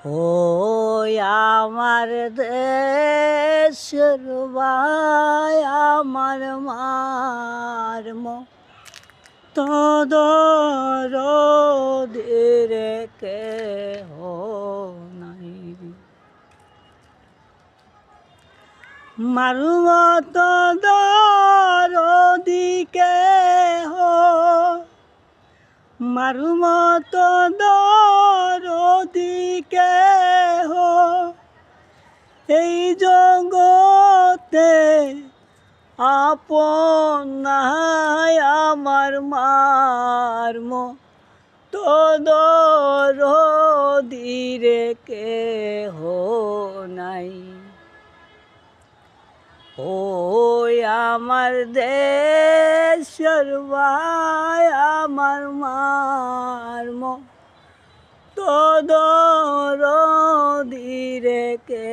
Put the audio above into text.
ও আমার দেশের ভাই আমার মারম তদরদের কেহ নাই মারুম তদরদি কেহ মারুম তদরদি কেহ এই জগতে আপন নাই আমার মারম তদরদিরে কেহ নাই ও আমার দেশের ভাই আমার মারম তদরদিরে কে